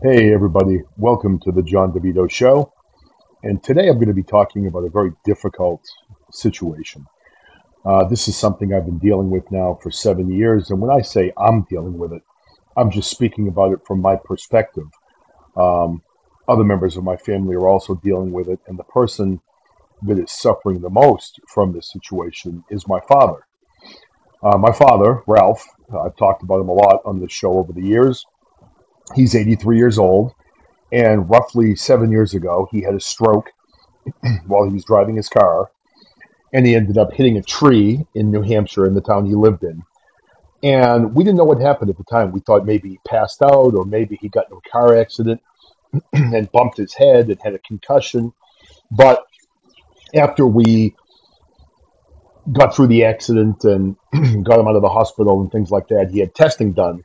Hey, everybody. Welcome to the John DeVito Show. And today I'm going to be talking about a very difficult situation. This is something I've been dealing with now for 7 years. And when I say I'm dealing with it, I'm just speaking about it from my perspective. Um, Other members of my family are also dealing with it. And the person that is suffering the most from this situation is my father. My father, Ralph, I've talked about him a lot on this show over the years. He's 83 years old. And roughly 7 years ago, he had a stroke while he was driving his car, and he ended up hitting a tree in New Hampshire in the town he lived in. And we didn't know what happened at the time. We thought maybe he passed out, or maybe he got in a car accident and bumped his head and had a concussion. But after we got through the accident and got him out of the hospital and things like that, he had testing done.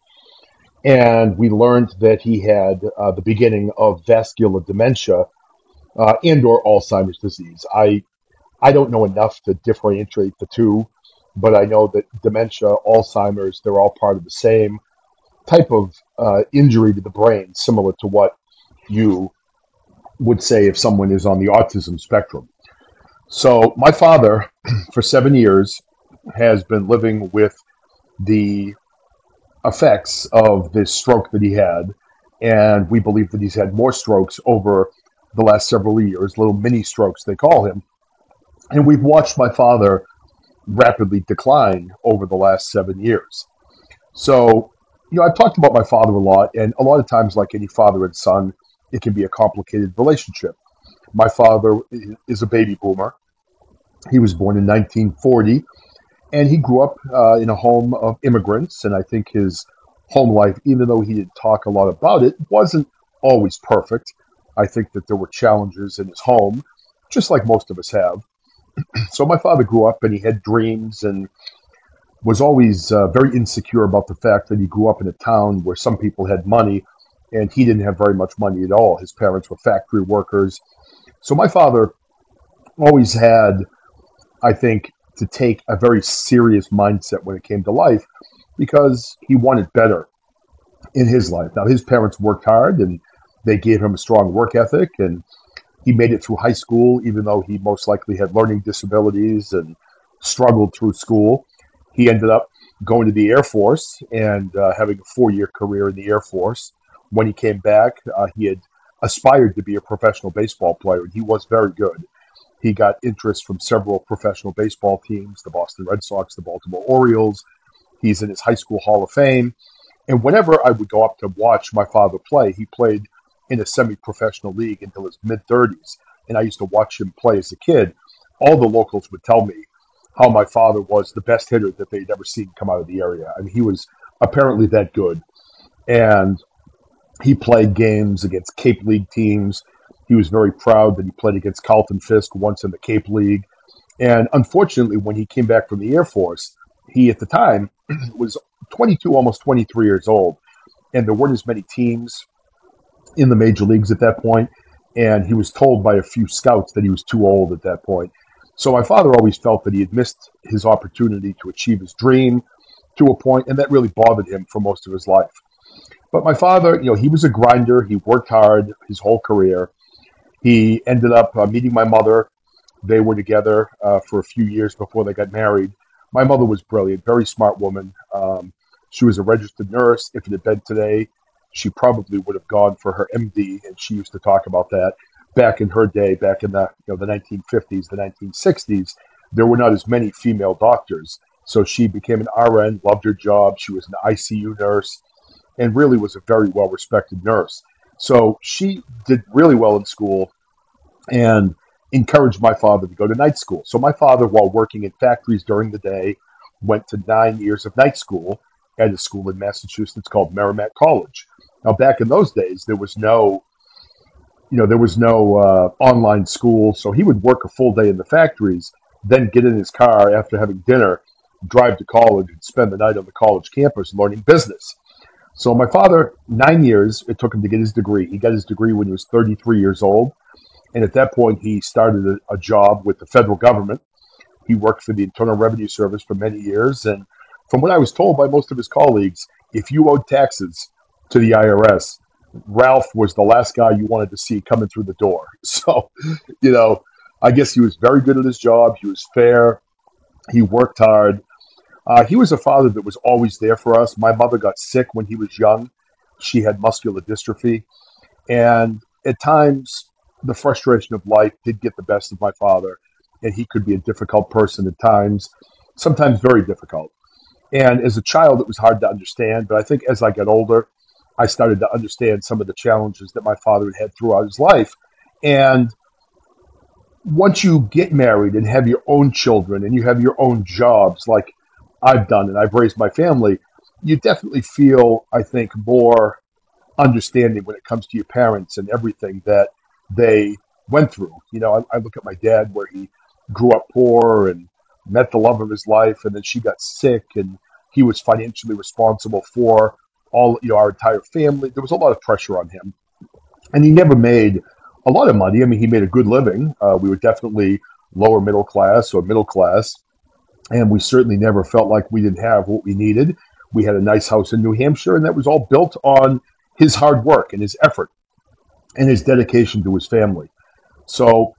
And we learned that he had the beginning of vascular dementia and or Alzheimer's disease. I don't know enough to differentiate the two, but I know that dementia, Alzheimer's, they're all part of the same type of injury to the brain, similar to what you would say if someone is on the autism spectrum. So my father, for 7 years, has been living with the effects of this stroke that he had, and we believe that he's had more strokes over the last several years, little mini strokes they call him. And we've watched my father rapidly decline over the last 7 years. So, I've talked about my father a lot, and a lot of times, like any father and son, it can be a complicated relationship. My father is a baby boomer. He was born in 1940, and he grew up in a home of immigrants. And I think his home life, even though he didn't talk a lot about it, wasn't always perfect. I think that there were challenges in his home, just like most of us have. So my father grew up and he had dreams and was always very insecure about the fact that he grew up in a town where some people had money and he didn't have very much money at all. His parents were factory workers. So my father always had, I think, to take a very serious mindset when it came to life because he wanted better in his life. Now, his parents worked hard and they gave him a strong work ethic, and he made it through high school, even though he most likely had learning disabilities and struggled through school. He ended up going to the Air Force and having a 4 year career in the Air Force. When he came back, he had aspired to be a professional baseball player, and he was very good. He got interest from several professional baseball teams, the Boston Red Sox, the Baltimore Orioles. He's in his high school Hall of Fame. And whenever I would go up to watch my father play, he played in a semi-professional league until his mid-30s. And I used to watch him play as a kid. All the locals would tell me how my father was the best hitter that they'd ever seen come out of the area. I mean, he was apparently that good. And he played games against Cape League teams. He was very proud that he played against Carlton Fisk once in the Cape League. And unfortunately, when he came back from the Air Force, he at the time was 22, almost 23 years old. And there weren't as many teams in the major leagues at that point. And he was told by a few scouts that he was too old at that point. So my father always felt that he had missed his opportunity to achieve his dream to a point, and that really bothered him for most of his life. But my father, he was a grinder. He worked hard his whole career. He ended up meeting my mother. They were together for a few years before they got married. My mother was brilliant, very smart woman. She was a registered nurse. If it had been today, she probably would have gone for her MD, and she used to talk about that. Back in her day, back in the 1950s, the 1960s, there were not as many female doctors. So she became an RN, loved her job. She was an ICU nurse, and really was a very well-respected nurse. So she did really well in school and encouraged my father to go to night school. So my father, while working in factories during the day, went to 9 years of night school at a school in Massachusetts called Merrimack College. Now, back in those days, there was no online school, so he would work a full day in the factories, then get in his car after having dinner, drive to college, and spend the night on the college campus learning business. So my father, 9 years, it took him to get his degree. He got his degree when he was 33 years old. And at that point, he started a job with the federal government. He worked for the Internal Revenue Service for many years. And from what I was told by most of his colleagues, if you owed taxes to the IRS, Ralph was the last guy you wanted to see coming through the door. So, you know, I guess he was very good at his job. He was fair. He worked hard. He was a father that was always there for us. My mother got sick when he was young. She had muscular dystrophy. And at times, the frustration of life did get the best of my father. And he could be a difficult person at times, sometimes very difficult. And as a child, it was hard to understand. But I think as I got older, I started to understand some of the challenges that my father had had throughout his life. And once you get married and have your own children and you have your own jobs, like I've done and I've raised my family, you definitely feel, I think, more understanding when it comes to your parents and everything that they went through. I look at my dad where he grew up poor and met the love of his life, and then she got sick, and he was financially responsible for all, our entire family. There was a lot of pressure on him, and he never made a lot of money. I mean, he made a good living. We were definitely lower middle class or middle class, and we certainly never felt like we didn't have what we needed. We had a nice house in New Hampshire, and that was all built on his hard work and his effort and his dedication to his family. So,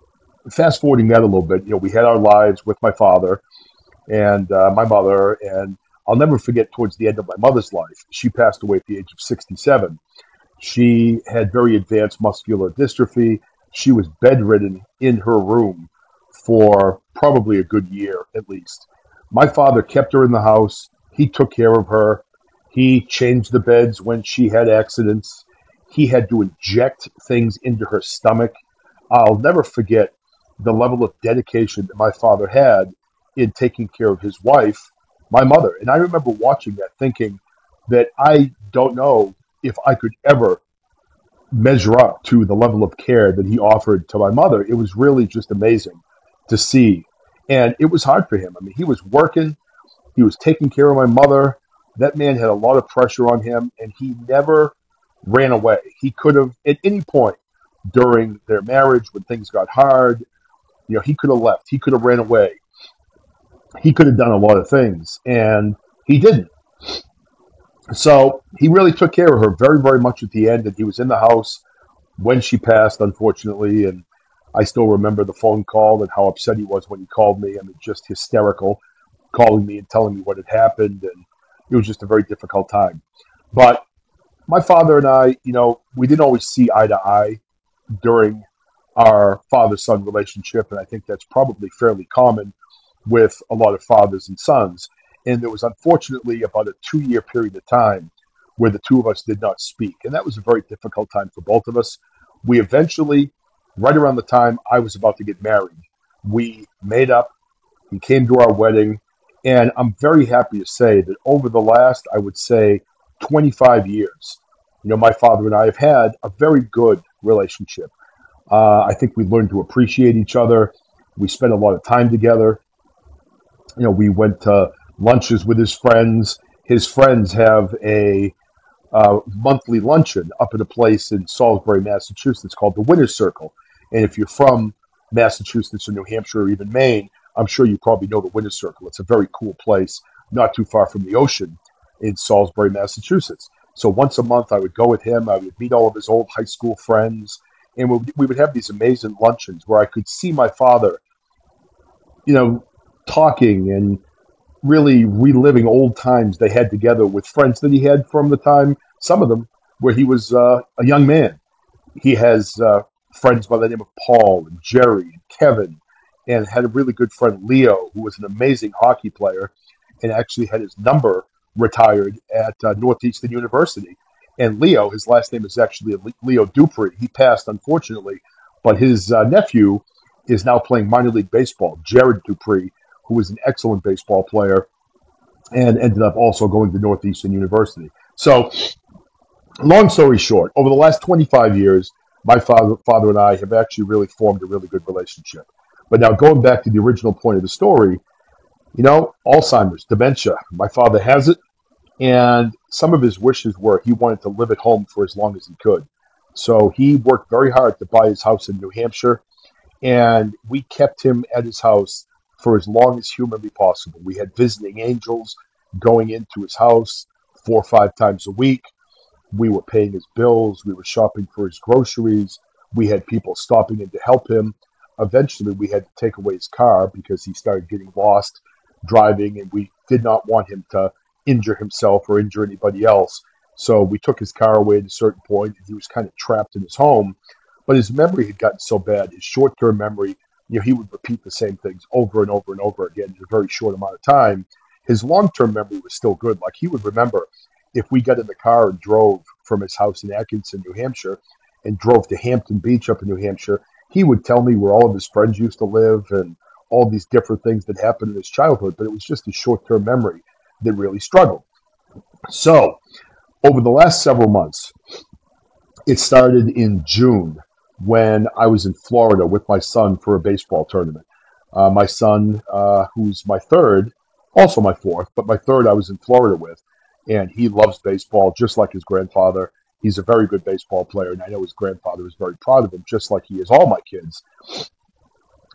fast forwarding that a little bit, we had our lives with my father and my mother, and I'll never forget towards the end of my mother's life, she passed away at the age of 67. She had very advanced muscular dystrophy. She was bedridden in her room for probably a good year at least. My father kept her in the house. He took care of her. He changed the beds when she had accidents. He had to inject things into her stomach. I'll never forget the level of dedication that my father had in taking care of his wife, my mother. And I remember watching that thinking that I don't know if I could ever measure up to the level of care that he offered to my mother. It was really just amazing to see. And it was hard for him. I mean, he was working, he was taking care of my mother. That man had a lot of pressure on him, and he never ran away. He could have, at any point during their marriage, when things got hard, he could have left. He could have ran away. He could have done a lot of things, and he didn't. So he really took care of her very, very much at the end, and he was in the house when she passed, unfortunately. And I still remember the phone call and how upset he was when he called me. I mean, just hysterical, calling me and telling me what had happened, and it was just a very difficult time. But my father and I, we didn't always see eye to eye during our father-son relationship, and I think that's probably fairly common with a lot of fathers and sons. And there was unfortunately about a 2 year period of time where the two of us did not speak, and that was a very difficult time for both of us. We eventually, right around the time I was about to get married, we made up. He came to our wedding, and I'm very happy to say that over the last, I would say, 25 years, my father and I have had a very good relationship. I think we learned to appreciate each other. We spent a lot of time together. We went to lunches with his friends. His friends have a monthly luncheon up at a place in Salisbury, Massachusetts called the Winner's Circle. And if you're from Massachusetts or New Hampshire or even Maine, I'm sure you probably know the Winner's Circle. It's a very cool place, not too far from the ocean in Salisbury, Massachusetts. So once a month, I would go with him. I would meet all of his old high school friends, and we would have these amazing luncheons where I could see my father, talking and really reliving old times they had together with friends that he had from the time, some of them, where he was a young man. He has friends by the name of Paul and Jerry and Kevin, and had a really good friend, Leo, who was an amazing hockey player and actually had his number retired at Northeastern University. And Leo, his last name is actually Leo Dupree. He passed, unfortunately, but his nephew is now playing minor league baseball, Jared Dupree, who was an excellent baseball player and ended up also going to Northeastern University. So, long story short, over the last 25 years, my father and I have actually really formed a really good relationship. But now going back to the original point of the story, Alzheimer's, dementia. My father has it, and some of his wishes were he wanted to live at home for as long as he could. So he worked very hard to buy his house in New Hampshire, and we kept him at his house for as long as humanly possible. We had visiting angels going into his house 4 or 5 times a week. We were paying his bills. We were shopping for his groceries. We had people stopping in to help him. Eventually, we had to take away his car because he started getting lost driving, and we did not want him to injure himself or injure anybody else. So we took his car away at a certain point, and he was kind of trapped in his home. But his memory had gotten so bad, his short-term memory, he would repeat the same things over and over and over again in a very short amount of time. His long-term memory was still good. Like he would remember if we got in the car and drove from his house in Atkinson, New Hampshire, and drove to Hampton Beach up in New Hampshire, he would tell me where all of his friends used to live and all these different things that happened in his childhood. But it was just his short-term memory that really struggled. So over the last several months, it started in June when I was in Florida with my son for a baseball tournament. My son, who's my third, also my fourth, but my third I was in Florida with, and he loves baseball just like his grandfather. He's a very good baseball player, and I know his grandfather is very proud of him, just like he is all my kids.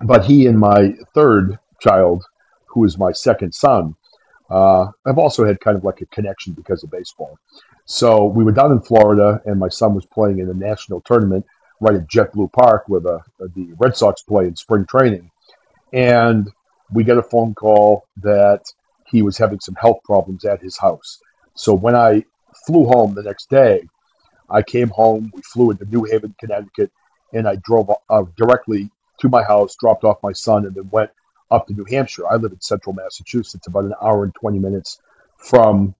But he and my third child, who is my second son, I've also had kind of like a connection because of baseball. So we were down in Florida, and my son was playing in a national tournament right at JetBlue Park where the Red Sox play in spring training. And we got a phone call that he was having some health problems at his house. So when I flew home the next day, I came home, we flew into New Haven, Connecticut, and I drove directly to my house, dropped off my son, and then went up to New Hampshire. I live in central Massachusetts, about an hour and 20 minutes from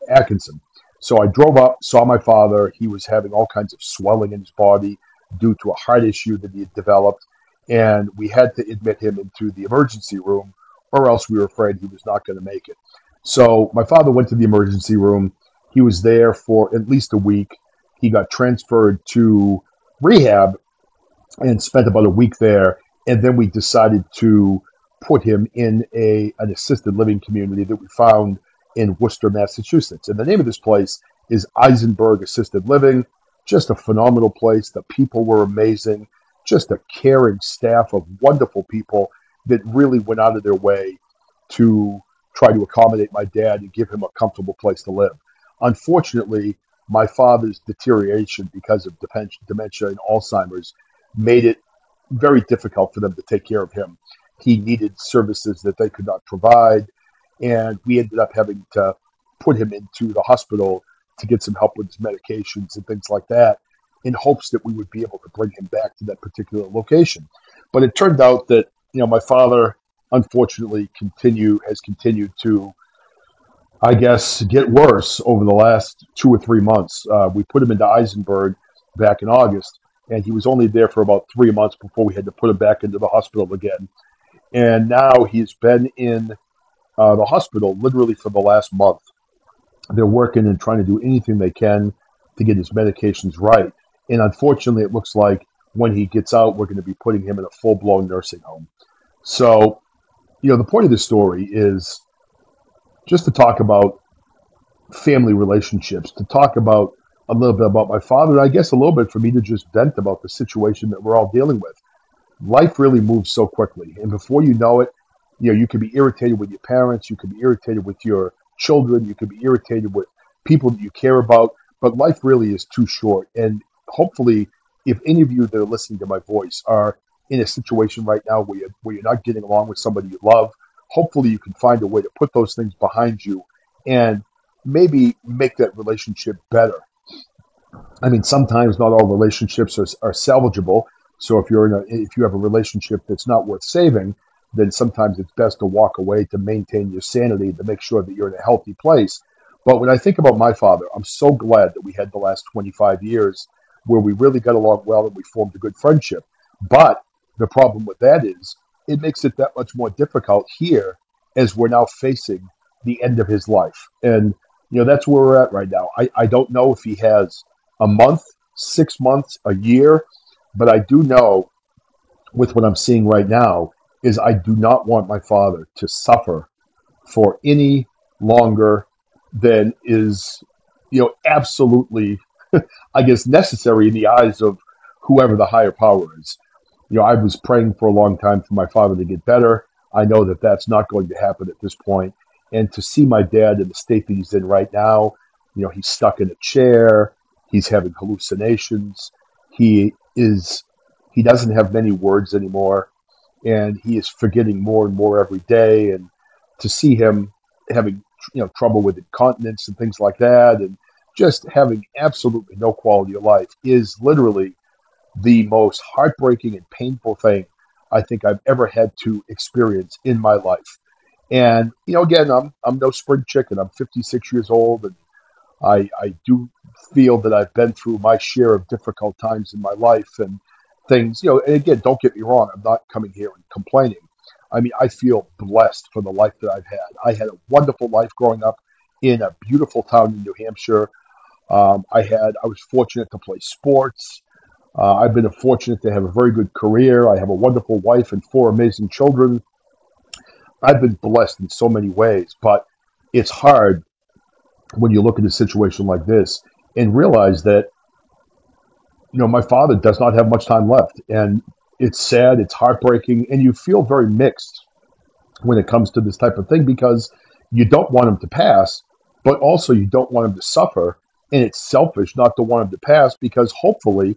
Atkinson. So I drove up, saw my father. He was having all kinds of swelling in his body due to a heart issue that he had developed. And we had to admit him into the emergency room, or else we were afraid he was not going to make it. So my father went to the emergency room. He was there for at least a week. He got transferred to rehab and spent about a week there. And then we decided to put him in an assisted living community that we found in Worcester, Massachusetts. And the name of this place is Eisenberg Assisted Living. Just a phenomenal place. The people were amazing. Just a caring staff of wonderful people that really went out of their way to try to accommodate my dad and give him a comfortable place to live. Unfortunately, my father's deterioration because of dementia and Alzheimer's made it very difficult for them to take care of him. He needed services that they could not provide, and we ended up having to put him into the hospital to get some help with his medications and things like that in hopes that we would be able to bring him back to that particular location. But it turned out that, my father, unfortunately, has continued to, I guess, get worse over the last 2 or 3 months. We put him into Eisenberg back in August, and he was only there for about 3 months before we had to put him back into the hospital again. And now he's been in the hospital literally for the last month. They're working and trying to do anything they can to get his medications right. And unfortunately, it looks like when he gets out, we're going to be putting him in a full-blown nursing home. So, the point of this story is just to talk about family relationships, to talk about a little bit about my father, and I guess a little bit for me to just vent about the situation that we're all dealing with. Life really moves so quickly, and before you know it, you could be irritated with your parents, you could be irritated with your children, you could be irritated with people that you care about, but life really is too short. And hopefully, if any of you that are listening to my voice are in a situation right now where you're not getting along with somebody you love, hopefully you can find a way to put those things behind you and maybe make that relationship better. I mean, sometimes not all relationships are salvageable. So if you have a relationship that's not worth saving, then sometimes it's best to walk away to maintain your sanity, to make sure that you're in a healthy place. But when I think about my father, I'm so glad that we had the last 25 years where we really got along well and we formed a good friendship. But the problem with that is it makes it that much more difficult here as we're now facing the end of his life. And, that's where we're at right now. I don't know if he has a month, 6 months, a year, but I do know with what I'm seeing right now is I do not want my father to suffer for any longer than is, absolutely, I guess, necessary in the eyes of whoever the higher power is. I was praying for a long time for my father to get better. I know that that's not going to happen at this point. And to see my dad in the state that he's in right now, He's stuck in a chair. He's having hallucinations. He is he doesn't have many words anymore, and he is forgetting more and more every day. And to see him having trouble with incontinence and things like that, and just having absolutely no quality of life is literally the most heartbreaking and painful thing I think I've ever had to experience in my life. And again, I'm no spring chicken. I'm 56 years old, and I do feel that I've been through my share of difficult times in my life and things. And again, don't get me wrong. I'm not coming here and complaining. I mean, I feel blessed for the life that I've had. I had a wonderful life growing up in a beautiful town in New Hampshire. I was fortunate to play sports. I've been fortunate to have a very good career. I have a wonderful wife and four amazing children. I've been blessed in so many ways, but it's hard when you look at a situation like this and realize that, my father does not have much time left. And it's sad, it's heartbreaking, and you feel very mixed when it comes to this type of thing because you don't want him to pass, but also you don't want him to suffer. And it's selfish not to want him to pass because hopefully,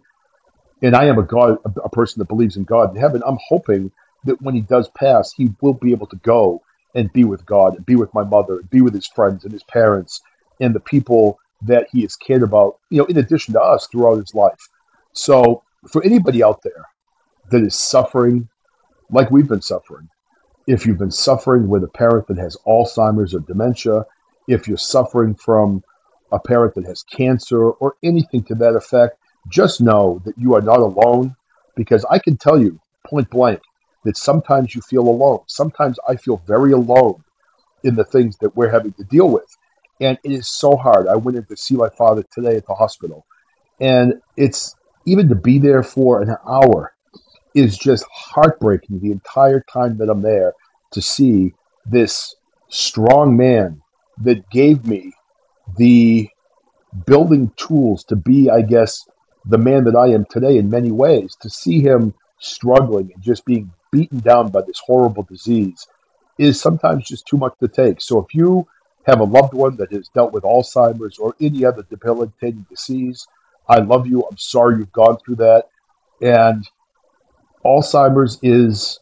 and I am a person that believes in God in heaven. I'm hoping that when he does pass, he will be able to go and be with God and be with my mother and be with his friends and his parents and the people that he has cared about, in addition to us throughout his life. So for anybody out there that is suffering like we've been suffering, if you've been suffering with a parent that has Alzheimer's or dementia, if you're suffering from a parent that has cancer or anything to that effect, just know that you are not alone because I can tell you point blank that sometimes you feel alone. Sometimes I feel very alone in the things that we're having to deal with. And it is so hard. I went in to see my father today at the hospital, and it's even to be there for an hour is just heartbreaking the entire time that I'm there to see this strong man that gave me the building tools to be, I guess, the man that I am today in many ways, to see him struggling and just being beaten down by this horrible disease is sometimes just too much to take. So if you have a loved one that has dealt with Alzheimer's or any other debilitating disease, I love you. I'm sorry you've gone through that. And Alzheimer's is,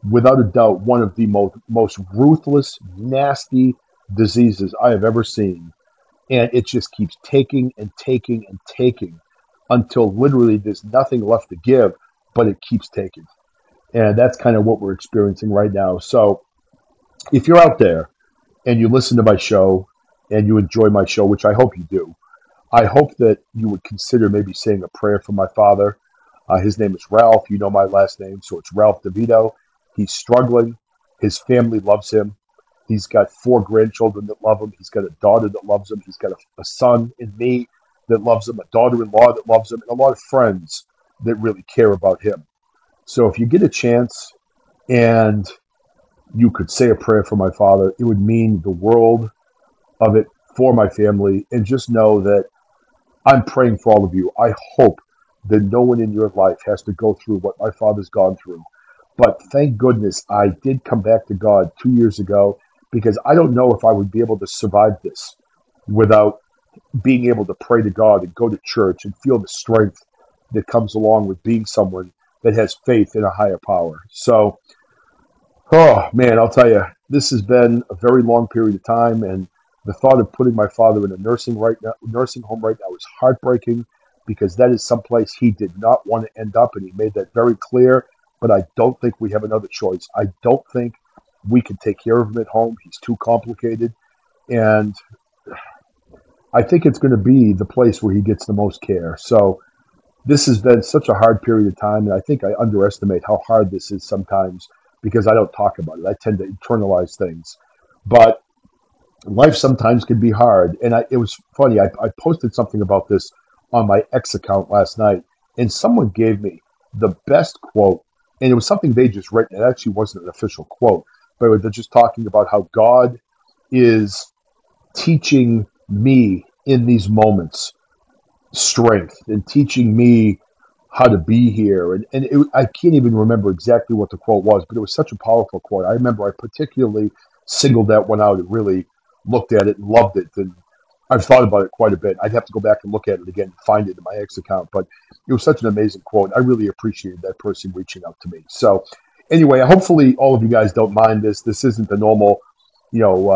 without a doubt, one of the most ruthless, nasty diseases I have ever seen. And it just keeps taking and taking and taking until literally there's nothing left to give, but it keeps taking. And that's kind of what we're experiencing right now. So if you're out there and you listen to my show and you enjoy my show, which I hope you do, I hope that you would consider maybe saying a prayer for my father. His name is Ralph. You know my last name, so it's Ralph DeVito. He's struggling. His family loves him. He's got four grandchildren that love him. He's got a daughter that loves him. He's got a son in me that loves him, a daughter-in-law that loves him, and a lot of friends that really care about him. So if you get a chance and you could say a prayer for my father, it would mean the world of it for my family. And just know that I'm praying for all of you. I hope that no one in your life has to go through what my father's gone through. But thank goodness I did come back to God 2 years ago because I don't know if I would be able to survive this without being able to pray to God and go to church and feel the strength that comes along with being someone that has faith in a higher power. So, oh man, I'll tell you, this has been a very long period of time, and the thought of putting my father in a nursing home right now is heartbreaking because that is someplace he did not want to end up, and he made that very clear. But I don't think we have another choice. I don't think we can take care of him at home. He's too complicated, and I think it's going to be the place where he gets the most care. So this has been such a hard period of time, and I think I underestimate how hard this is sometimes because I don't talk about it. I tend to internalize things. But life sometimes can be hard. And it was funny. I posted something about this on my X account last night, and someone gave me the best quote. And it was something they just written. It actually wasn't an official quote, but they're just talking about how God is teaching me in these moments strength and teaching me how to be here. I can't even remember exactly what the quote was, but it was such a powerful quote. I remember I particularly singled that one out and really looked at it and loved it. And I've thought about it quite a bit. I'd have to go back and look at it again and find it in my X account, but it was such an amazing quote. I really appreciated that person reaching out to me. So, anyway, hopefully all of you guys don't mind this. This isn't the normal,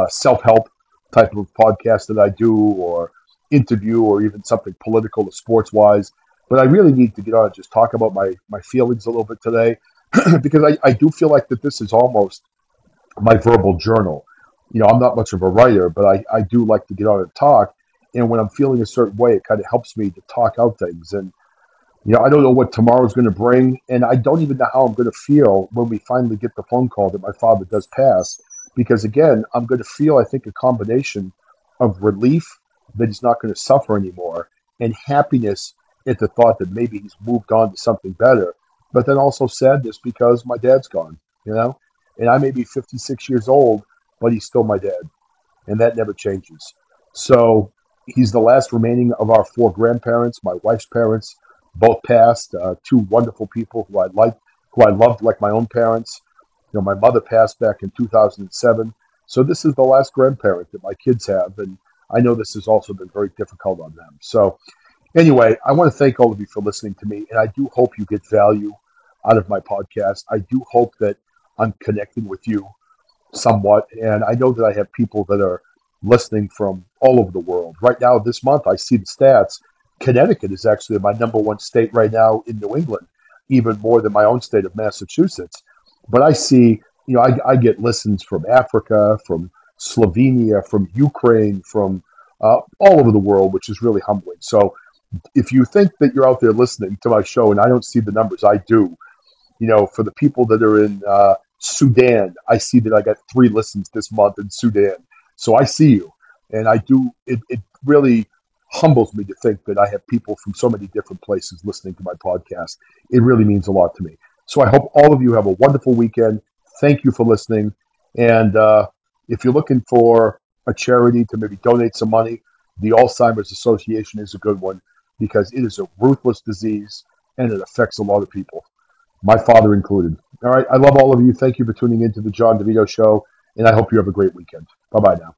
self-help type of podcast that I do, or interview, or even something political or sports-wise. But I really need to get on and just talk about my feelings a little bit today, because I do feel like that this is almost my verbal journal. I'm not much of a writer, but I do like to get on and talk. And when I'm feeling a certain way, it kind of helps me to talk out things. And, I don't know what tomorrow's going to bring. And I don't even know how I'm going to feel when we finally get the phone call that my father does pass. Because again, I'm going to feel, I think, a combination of relief that he's not going to suffer anymore, and happiness at the thought that maybe he's moved on to something better. But then also sadness because my dad's gone, you know? And I may be 56 years old, but he's still my dad, and that never changes. So he's the last remaining of our four grandparents. My wife's parents both passed. Two wonderful people who I loved like my own parents. My mother passed back in 2007. So this is the last grandparent that my kids have, and I know this has also been very difficult on them. So anyway, I want to thank all of you for listening to me, and I do hope you get value out of my podcast. I do hope that I'm connecting with you somewhat. And I know that I have people that are listening from all over the world. Right now, this month, I see the stats. Connecticut is actually my number one state right now in New England, even more than my own state of Massachusetts. But I see, I get listens from Africa, from Slovenia, from Ukraine, from all over the world, which is really humbling. So if you think that you're out there listening to my show and I don't see the numbers, I do. For the people that are in Sudan, I see that I got 3 listens this month in Sudan. So I see you. And I do, it really humbles me to think that I have people from so many different places listening to my podcast. It really means a lot to me. So I hope all of you have a wonderful weekend. Thank you for listening. And if you're looking for a charity to maybe donate some money, the Alzheimer's Association is a good one, because it is a ruthless disease and it affects a lot of people, my father included. All right. I love all of you. Thank you for tuning in to the John DeVito Show, and I hope you have a great weekend. Bye bye now.